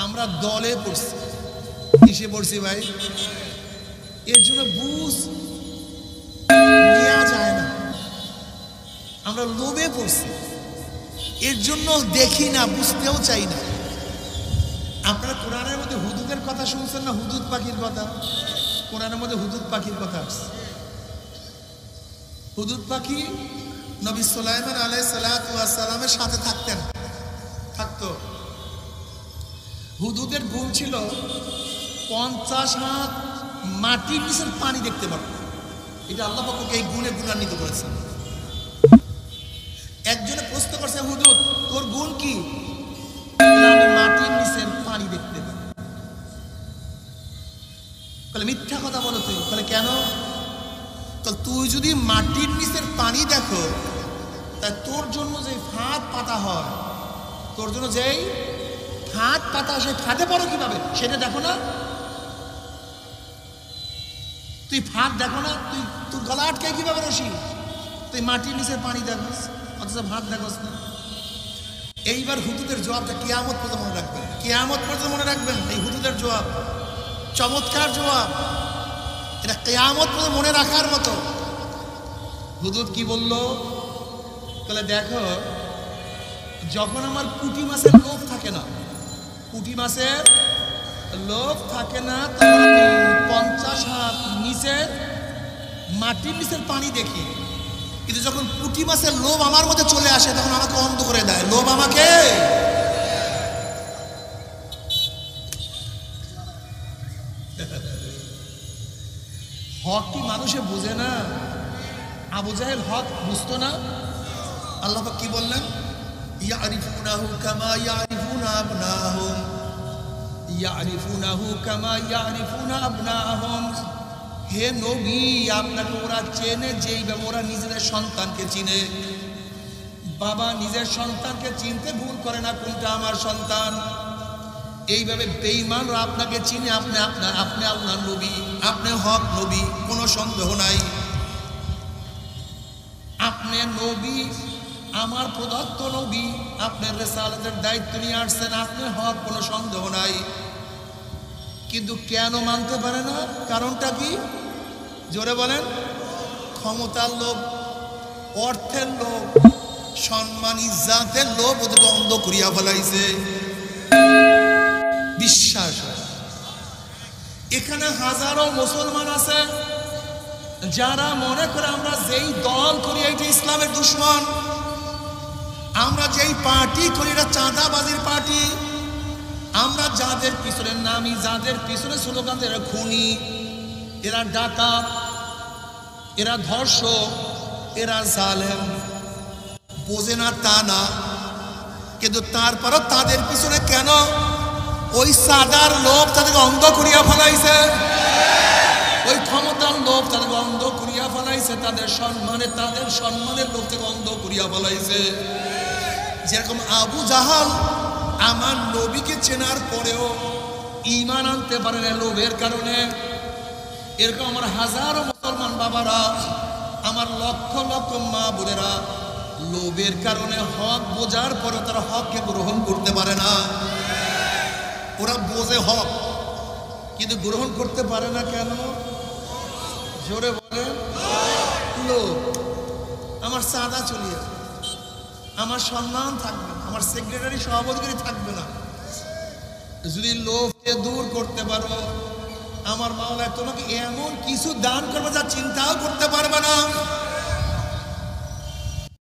আমরা দলে পড়ছি, কিসে পড়ছি ভাই? এর জন্য বুঝ নেওয়া যায় না, আমরা লোভে পড়ছি, এর জন্য দেখি না, বুঝতেও চাই না। আপনারা কোরআনের মধ্যে হুদুদের কথা শুনছেন না? হুদুদ পাখির কথা, কোরআনের মধ্যে হুদুদ পাখির কথা আসছে। হুদুদ পাখি নবী সুলাইমান আলাইহিস সালাতু ওয়াস সালামের সাথে থাকতো। হুদুদের গুণ ছিল 50 হাত মাটির নিচের পানি দেখতে পারত। এটা আল্লাহ পাক এই গুণে গুণান্বিত করেছেন। একজনে প্রশ্ন করছে, হুদুদ তোর গুণ কি? আমি মাটির নিচের পানি দেখতে পাই। বলে মিথ্যা কথা বলো তুই। বলে কেন? তো তুই যদি মাটির নিচের পানি দেখো, তা তোর জন্য যে ফাঁদ পাতা হয়, তোর জন্য যেই ফাঁদ পাতা, সেই ফাঁদে পড়ো কিভাবে সেটা দেখো না? তুই ফাঁদ দেখো না? তুই তোর গলা আটকে কিভাবে রসি? তুই মাটির নিচের পানি দেখোস, অথচ ফাঁদ দেখোস না। এইবার হুদুদের জবাবটা কিয়ামত পর্যন্ত মনে রাখবেন, কিয়ামত পর্যন্ত মনে রাখবেন। এই হুদুদের জবাব চমৎকার জবাব, এটা কিয়ামত পর্যন্ত মনে রাখার মতো। হুদুদ কি বলল? বলে দেখো, যখন আমার পুঁটি মাছের লোভ থাকে না, পুঁটি মাছের লোভ থাকে না, তখন আমি 50 হাত নিচের মাটির নিচের পানি দেখি। কিন্তু যখন পুঁটি মাছের লোভ আমার মধ্যে চলে আসে, তখন আমাকে অন্ধ করে দেয়। লোভ আমাকে হক কি মানুষে বুঝে না? আবু জাহেল হক বুঝতো না। আল্লাহ পাক কি বললেন? ইয়ারিফুনাহু কামা ইয়ারিফুনা আবনাহুম, ইয়ারিফুনাহু কামা ইয়ারিফুনা আবনাহুম। হে নবী, আপনাকে ওরা চেনে যেইভাবে ওরা নিজেদের সন্তানকে চিনে। বাবা নিজের সন্তানকে চিনতে ভুল করে না, কোনটা আমার সন্তান। এইভাবে বেঈমানরা আপনাকে চিনে। আপনি আল্লাহর নবী, আপনি হক নবী, কোনো সন্দেহ নাই। আপনি নবী, আমার প্রদত্ত নবী, আপনার রিসালাতের দায়িত্ব নিয়ে আসছেন, আপনি হক, কোনো সন্দেহ নাই। কিন্তু কেন মানতে পারে না? কারণটা কি? জোরে বলেন। ক্ষমতার লোভ, অর্থের লোভ, সম্মান ইজ্জাতের লোভ ওদেরকে অন্ধ করিয়া ফেলাইছে। বিশ্বাস এখানে হাজারো মুসলমান আছে যারা মনে করে আমরা যেই দল করি এইটা ইসলামের দুশ্মন, আমরা যেই পার্টি করি এটা চাঁদাবাজির পার্টি, আমরা যাদের পিছনে নামি, যাদের পিছনে স্লোগান, এরা খুনি, এরা ডাকাত, এরা ধর্ষক, এরা জালেম, বোঝে না তা না। কিন্তু তারপরও তাদের পিছনে কেন? ওই সাদার লোভ তাদেরকে অন্ধ করিয়া ফেলাইছে, ওই ক্ষমতার লোভ তাদেরকে অন্ধ করিয়া ফেলাইছে, তাদের সম্মানের লোভ থেকে অন্ধ করিয়া ফেলাইছে। যেরকম আবু জাহাল আমার নবীকে চেনার পরেও ঈমান আনতে পারে না লোভের কারণে, এরকম আমার হাজারো মুসলমান বাবারা, আমার লক্ষ লক্ষ মা বোনেরা লোভের কারণে হক বোঝার পরে তারা হককে গ্রহণ করতে পারে না। ওরা বোঝে হক কিন্তু গ্রহণ করতে পারে না। কেন? জোরে বলে। লোভ। আমার চাঁদা চলিয়ে, আমার সম্মান থাকবে না, আমার সেক্রেটারি সভাপতি থাকবে না। যদি লোভকে দূর করতে পারো, আমার মাওলা তোমাকে এমন কিছু দান করবে যা চিন্তাও করতে পারবে না।